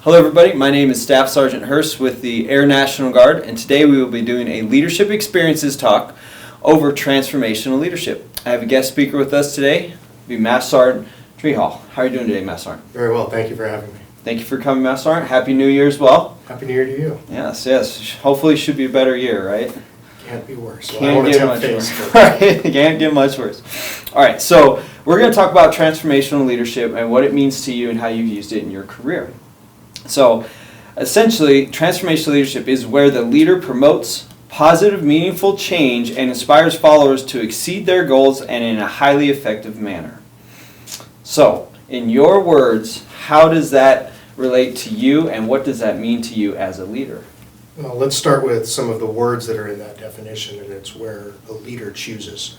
Hello everybody, my name is Staff Sergeant Hurst with the Air National Guard, and today we will be doing a Leadership Experiences talk over transformational leadership. I have a guest speaker with us today, it'll be Master Sergeant Trehall. How are you doing today, Master Sergeant? Very well, thank you for having me. Thank you for coming, Master Sergeant. Happy New Year as well. Happy New Year to you. Yes. Hopefully it should be a better year, right? Can't be worse. Can't get much worse. Right, can't get much worse. All right, so we're going to talk about transformational leadership and what it means to you and how you've used it in your career. So, essentially, transformational leadership is where the leader promotes positive, meaningful change and inspires followers to exceed their goals and in a highly effective manner. So, in your words, how does that relate to you and what does that mean to you as a leader? Well, let's start with some of the words that are in that definition, and it's where a leader chooses.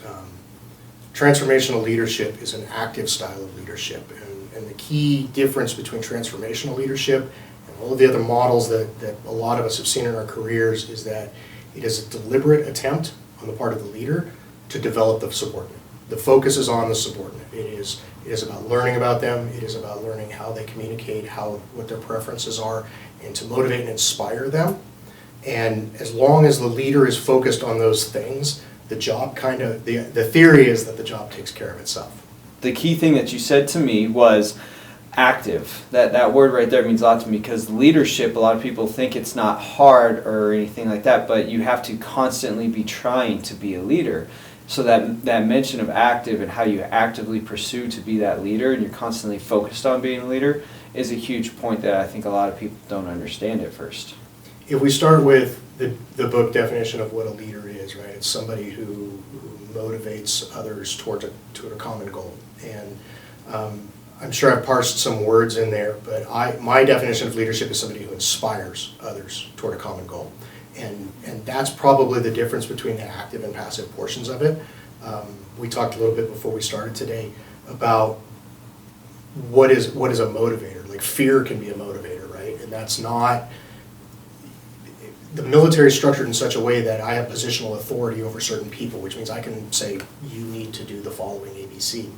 Transformational leadership is an active style of leadership, and the key difference between transformational leadership and all of the other models that a lot of us have seen in our careers is that it is a deliberate attempt on the part of the leader to develop the subordinate. The focus is on the subordinate. It is about learning about them. It is about learning how they communicate, what their preferences are, and to motivate and inspire them. And as long as the leader is focused on those things, the job the theory is that the job takes care of itself. The key thing that you said to me was active. That word right there means a lot to me because leadership, a lot of people think it's not hard or anything like that, but you have to constantly be trying to be a leader. So that mention of active and how you actively pursue to be that leader and you're constantly focused on being a leader is a huge point that I think a lot of people don't understand at first. If we start with the book definition of what a leader is, right? It's somebody who motivates others toward a common goal. And I'm sure I've parsed some words in there, but my definition of leadership is somebody who inspires others toward a common goal. And that's probably the difference between the active and passive portions of it. We talked a little bit before we started today about what is a motivator. Like fear can be a motivator, right? And that's not... The military is structured in such a way that I have positional authority over certain people, which means I can say, you need to do the following ABC.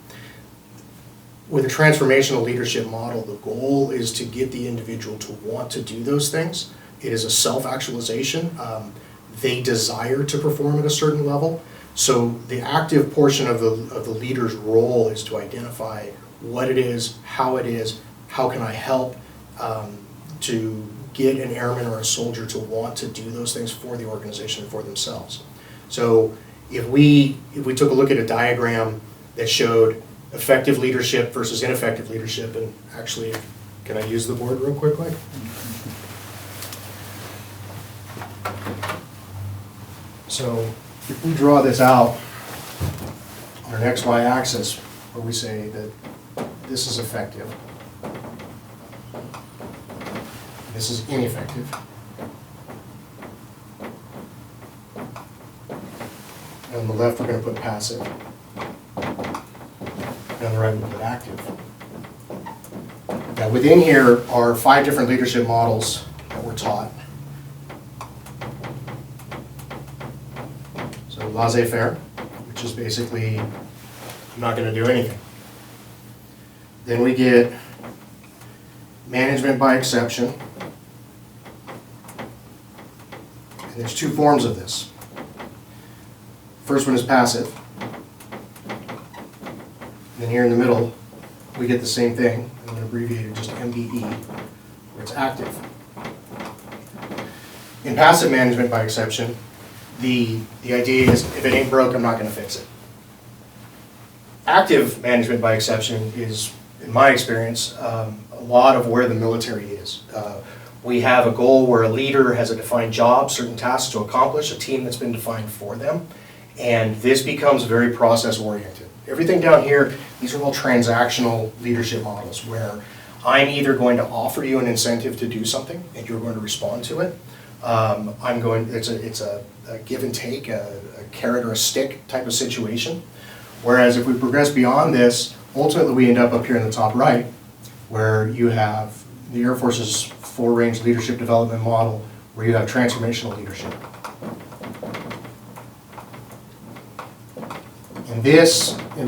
With a transformational leadership model, the goal is to get the individual to want to do those things. It is a self-actualization. They desire to perform at a certain level. So the active portion of the leader's role is to identify what it is, how can I help to get an airman or a soldier to want to do those things for the organization and for themselves. So if we took a look at a diagram that showed effective leadership versus ineffective leadership, and actually, can I use the board real quickly? So if we draw this out on an XY axis, where we say that this is effective, this is ineffective, and on the left we're going to put passive, and on the right we put active. Now within here are 5 different leadership models that we're taught. So laissez-faire, which is basically I'm not going to do anything. Then we get management by exception. And there's 2 forms of this. First one is passive. And then here in the middle, we get the same thing. I'm going to abbreviate it just MBE, where it's active. In passive management by exception, the idea is if it ain't broke, I'm not going to fix it. Active management by exception is, in my experience, a lot of where the military is. We have a goal where a leader has a defined job, certain tasks to accomplish, a team that's been defined for them, and this becomes very process-oriented. Everything down here, these are all transactional leadership models where I'm either going to offer you an incentive to do something and you're going to respond to it. It's a give and take, a carrot or a stick type of situation. Whereas if we progress beyond this, ultimately we end up here in the top right, where you have the Air Force's 4-range leadership development model, where you have transformational leadership. And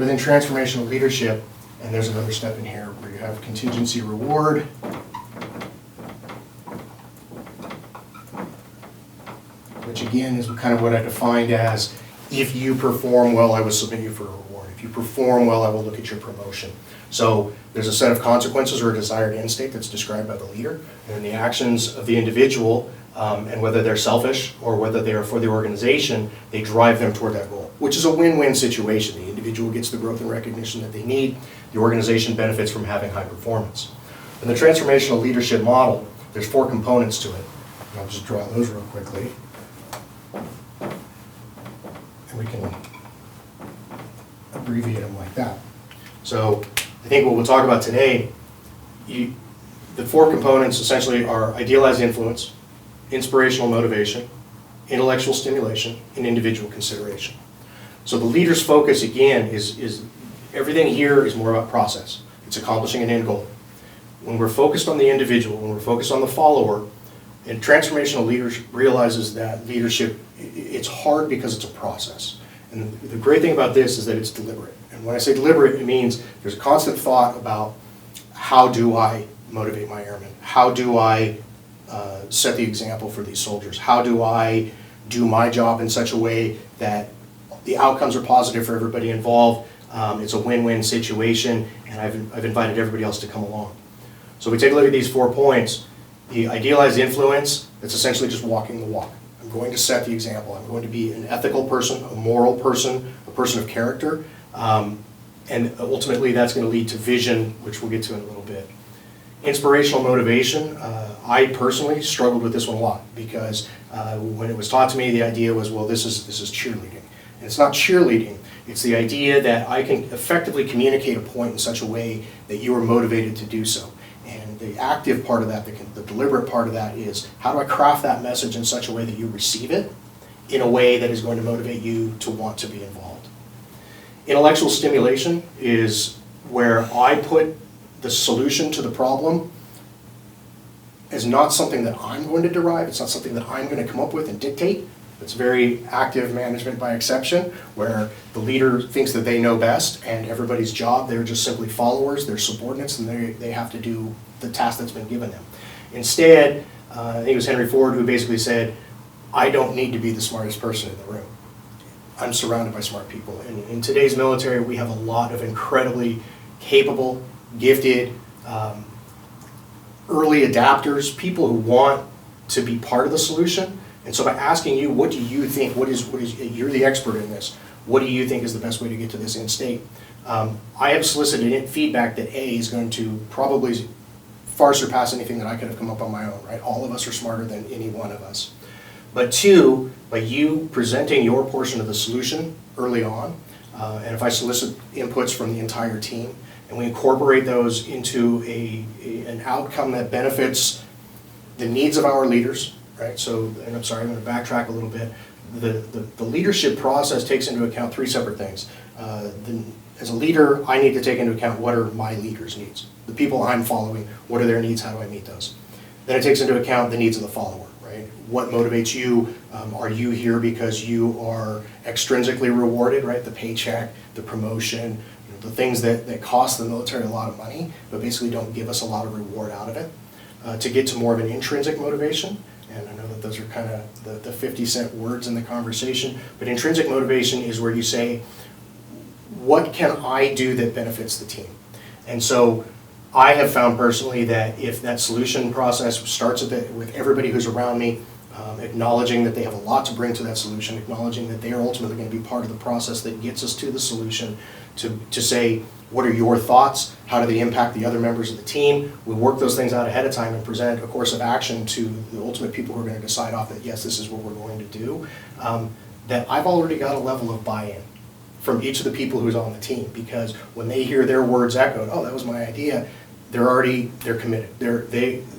within transformational leadership, and there's another step in here where you have contingency reward, which again is kind of what I defined as, if you perform well, I will submit you for a reward. If you perform well, I will look at your promotion. So there's a set of consequences or a desired end state that's described by the leader, and then the actions of the individual, and whether they're selfish or whether they are for the organization, they drive them toward that goal, which is a win-win situation. The individual gets the growth and recognition that they need, the organization benefits from having high performance. In the transformational leadership model, there's 4 components to it. And I'll just draw those real quickly. And we can abbreviate them like that. So I think what we'll talk about today, the 4 components essentially are idealized influence, inspirational motivation, intellectual stimulation, and individual consideration. So the leader's focus, again, is everything here is more about process. It's accomplishing an end goal. When we're focused on the individual, when we're focused on the follower, and transformational leaders realizes that leadership, it's hard because it's a process. And the great thing about this is that it's deliberate. And when I say deliberate, it means there's a constant thought about how do I motivate my airmen? How do I set the example for these soldiers? How do I do my job in such a way that the outcomes are positive for everybody involved? It's a win-win situation, and I've invited everybody else to come along. So we take a look at these 4 points. The idealized influence, that's essentially just walking the walk. I'm going to set the example. I'm going to be an ethical person, a moral person, a person of character, and ultimately that's going to lead to vision, which we'll get to in a little bit. Inspirational motivation, I personally struggled with this one a lot because when it was taught to me, the idea was, well, this is cheerleading. And it's not cheerleading. It's the idea that I can effectively communicate a point in such a way that you are motivated to do so. And the active part of that, the deliberate part of that is, how do I craft that message in such a way that you receive it in a way that is going to motivate you to want to be involved. Intellectual stimulation is where I put the solution to the problem as not something that I'm going to derive, it's not something that I'm going to come up with and dictate. It's very active management by exception, where the leader thinks that they know best, and everybody's job, they're just simply followers, they're subordinates, and they have to do the task that's been given them. Instead, I think it was Henry Ford who basically said, I don't need to be the smartest person in the room. I'm surrounded by smart people. And in today's military, we have a lot of incredibly capable, gifted, early adapters, people who want to be part of the solution. And so by asking you, what do you think, you're the expert in this, what do you think is the best way to get to this end state? I have solicited feedback that A, is going to probably far surpass anything that I could have come up on my own, right? All of us are smarter than any one of us. But 2, by you presenting your portion of the solution early on, and if I solicit inputs from the entire team, and we incorporate those into an outcome that benefits the needs of our leaders, right? So, and I'm sorry, I'm going to backtrack a little bit. The leadership process takes into account 3 separate things. As a leader, I need to take into account what are my leaders' needs. The people I'm following, what are their needs, how do I meet those? Then it takes into account the needs of the follower, right? What motivates you? Are you here because you are extrinsically rewarded, right? The paycheck, the promotion, the things that cost the military a lot of money, but basically don't give us a lot of reward out of it. To get to more of an intrinsic motivation, and I know that those are kind of the 50-cent words in the conversation, but intrinsic motivation is where you say, what can I do that benefits the team? And so I have found personally that if that solution process starts with everybody who's around me, acknowledging that they have a lot to bring to that solution, acknowledging that they are ultimately going to be part of the process that gets us to the solution, to say, what are your thoughts? How do they impact the other members of the team? We work those things out ahead of time and present a course of action to the ultimate people who are going to decide off that, yes, this is what we're going to do. That I've already got a level of buy-in from each of the people who's on the team, because when they hear their words echoed, oh, that was my idea, they're committed.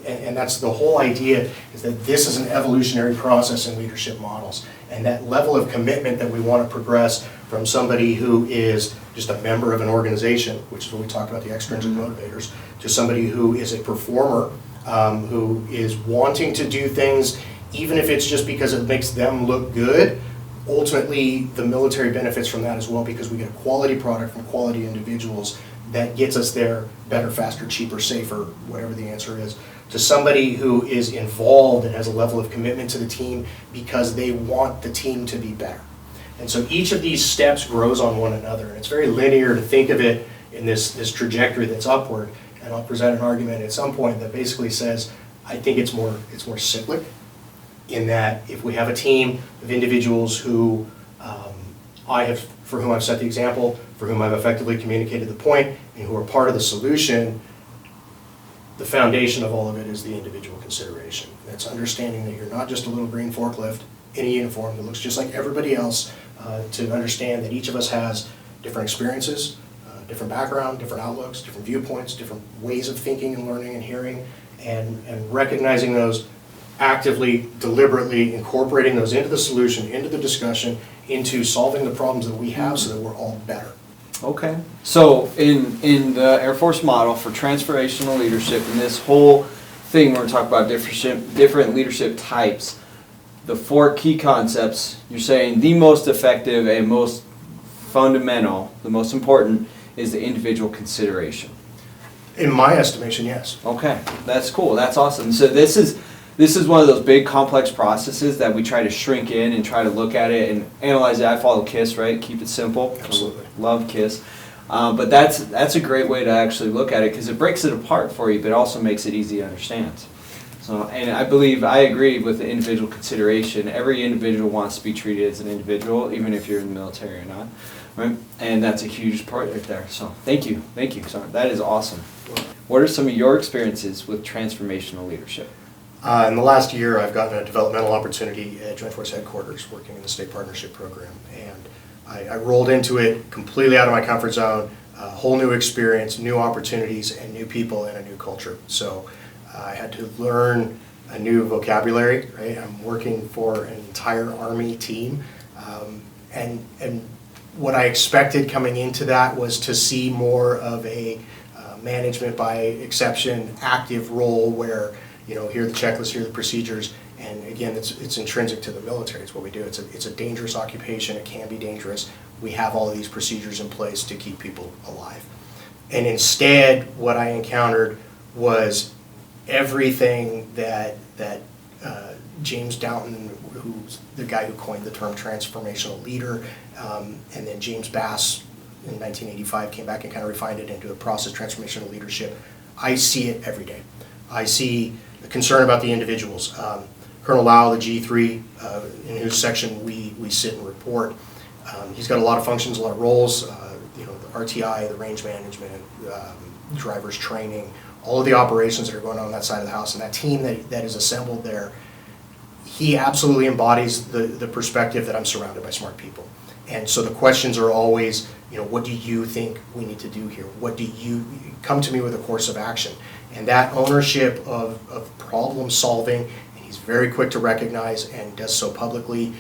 And that's the whole idea, is that this is an evolutionary process in leadership models. And that level of commitment that we want to progress from somebody who is just a member of an organization, which is what we talked about, the extrinsic motivators, to somebody who is a performer, who is wanting to do things, even if it's just because it makes them look good. Ultimately, the military benefits from that as well, because we get a quality product from quality individuals that gets us there better, faster, cheaper, safer, whatever the answer is, to somebody who is involved and has a level of commitment to the team because they want the team to be better. And so each of these steps grows on one another, and it's very linear to think of it in this trajectory that's upward. And I'll present an argument at some point that basically says, I think it's more cyclic, in that if we have a team of individuals who for whom I've set the example, for whom I've effectively communicated the point, and who are part of the solution, the foundation of all of it is the individual consideration. That's understanding that you're not just a little green forklift in a uniform that looks just like everybody else, to understand that each of us has different experiences, different background, different outlooks, different viewpoints, different ways of thinking and learning and hearing, and recognizing those, actively, deliberately incorporating those into the solution, into the discussion, into solving the problems that we have so that we're all better. Okay. So in the Air Force model for transformational leadership, and this whole thing we're talking about different leadership types, the 4 key concepts, you're saying the most effective and most fundamental, the most important, is the individual consideration. In my estimation, yes. Okay, that's cool. That's awesome. So this is one of those big complex processes that we try to shrink in and try to look at it and analyze it. I follow KISS, right? Keep it simple. Absolutely. Love KISS. But that's a great way to actually look at it because it breaks it apart for you, but also makes it easy to understand. So, and I agree with the individual consideration. Every individual wants to be treated as an individual, even if you're in the military or not, right? And that's a huge part right there. So thank you. So that is awesome. What are some of your experiences with transformational leadership? In the last year, I've gotten a developmental opportunity at Joint Force Headquarters working in the State Partnership Program. And I rolled into it completely out of my comfort zone, a whole new experience, new opportunities, and new people and a new culture. So I had to learn a new vocabulary, right? I'm working for an entire Army team. And what I expected coming into that was to see more of a management by exception, active role where, here are the checklists, here are the procedures, and again, it's intrinsic to the military. It's what we do. It's a dangerous occupation. It can be dangerous. We have all of these procedures in place to keep people alive. And instead, what I encountered was everything that James Downton, who's the guy who coined the term transformational leader, and then James Bass in 1985 came back and kind of refined it into a process transformational leadership. I see it every day. I see the concern about the individuals. Colonel Lau, the G3, in whose section we sit and report, he's got a lot of functions, a lot of roles, the RTI, the range management, driver's training, all of the operations that are going on that side of the house, and that team that is assembled there, he absolutely embodies the perspective that I'm surrounded by smart people. And so the questions are always, what do you think we need to do here? What do you, come to me with a course of action? And that ownership of problem solving, and he's very quick to recognize and does so publicly,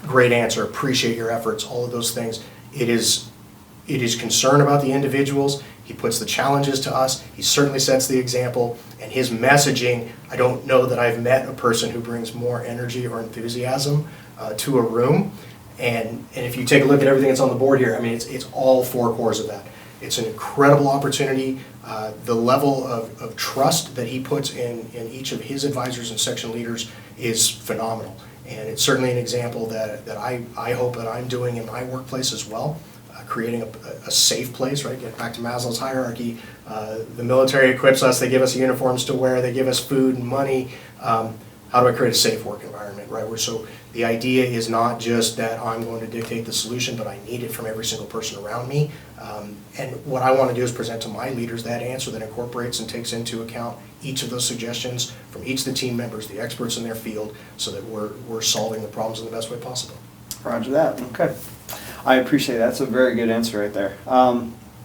great answer, appreciate your efforts, all of those things. It is concern about the individuals. He puts the challenges to us. He certainly sets the example. And his messaging, I don't know that I've met a person who brings more energy or enthusiasm to a room. And if you take a look at everything that's on the board here, it's all 4 cores of that. It's an incredible opportunity. The level of trust that he puts in each of his advisors and section leaders is phenomenal. And it's certainly an example that I hope that I'm doing in my workplace as well, creating a safe place, right? Get back to Maslow's hierarchy. The military equips us, they give us uniforms to wear, they give us food and money. How do I create a safe work environment, right? So the idea is not just that I'm going to dictate the solution, but I need it from every single person around me. And what I want to do is present to my leaders that answer that incorporates and takes into account each of those suggestions from each of the team members, the experts in their field, so that we're solving the problems in the best way possible. Roger that. Okay. I appreciate that. That's a very good answer right there.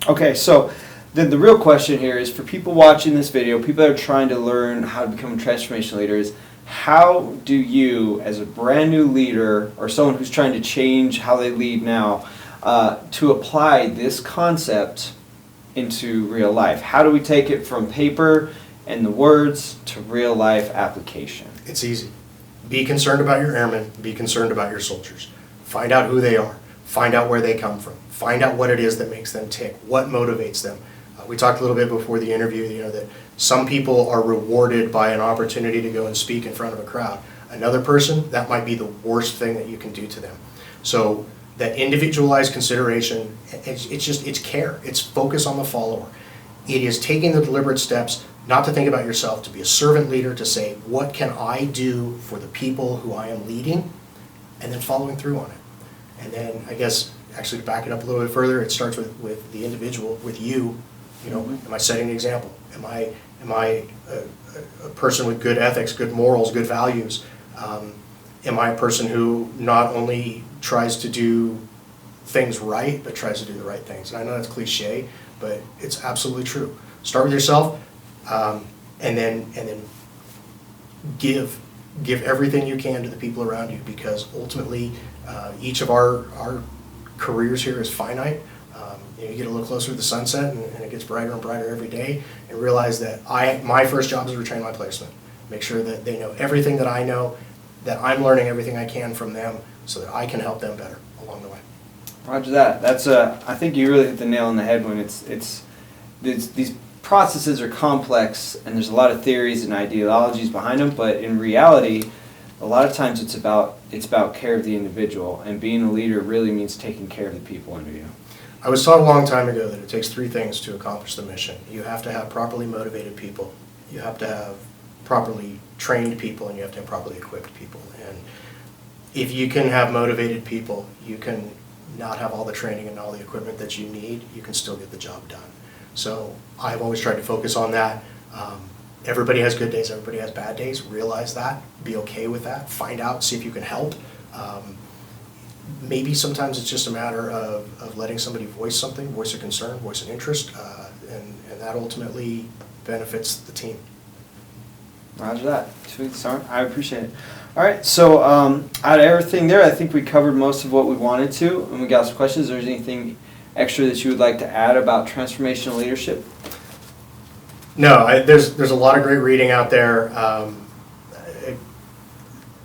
Okay, so then the real question here is for people watching this video, people that are trying to learn how to become a transformational leader, is how do you, as a brand new leader or someone who's trying to change how they lead now, to apply this concept into real life? How do we take it from paper and the words to real life application? It's easy. Be concerned about your airmen. Be concerned about your soldiers. Find out who they are. Find out where they come from. Find out what it is that makes them tick. What motivates them. We talked a little bit before the interview, you know, that some people are rewarded by an opportunity to go and speak in front of a crowd. Another person, that might be the worst thing that you can do to them. So that individualized consideration, it's care. It's focus on the follower. It is taking the deliberate steps not to think about yourself, to be a servant leader, to say, what can I do for the people who I am leading, and then following through on it. And then, I guess, actually to back it up a little bit further, it starts with the individual, with you. You know, am I setting an example? Am I a person with good ethics, good morals, good values? Am I a person who not only tries to do things right, but tries to do the right things? And I know that's cliche, but it's absolutely true. Start with yourself, and then give everything you can to the people around you, because ultimately, each of our careers here is finite. You get a little closer to the sunset, and it gets brighter and brighter every day, and realize that my first job is to retrain my placement. Make sure that they know everything that I know, that I'm learning everything I can from them, so that I can help them better along the way. Roger that. That's I think you really hit the nail on the head when it's these processes are complex, and there's a lot of theories and ideologies behind them, but in reality, a lot of times it's about care of the individual, and being a leader really means taking care of the people under you. I was taught a long time ago that it takes three things to accomplish the mission. You have to have properly motivated people, you have to have properly trained people, and you have to have properly equipped people. And if you can have motivated people, you can not have all the training and all the equipment that you need, you can still get the job done. So I've always tried to focus on that. Everybody has good days, everybody has bad days. Realize that, be okay with that, find out, see if you can help. Maybe sometimes it's just a matter of letting somebody voice something, voice a concern, voice an interest, and that ultimately benefits the team. Roger that. Sweet, sorry. I appreciate it. All right, so out of everything there, I think we covered most of what we wanted to, and we got some questions. Is there anything extra that you would like to add about transformational leadership? No, there's a lot of great reading out there.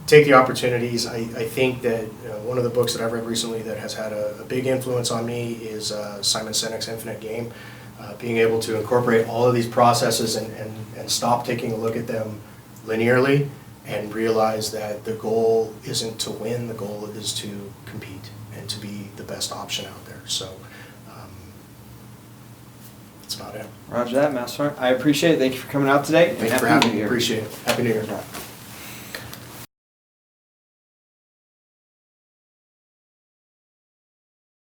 Take the opportunities. I think that one of the books that I've read recently that has had a big influence on me is Simon Sinek's Infinite Game. Being able to incorporate all of these processes and stop taking a look at them linearly and realize that the goal isn't to win, the goal is to compete and to be the best option out there. So that's about it. Roger that, Master. I appreciate it. Thank you for coming out today. Thanks for having me. Appreciate it. Happy New Year.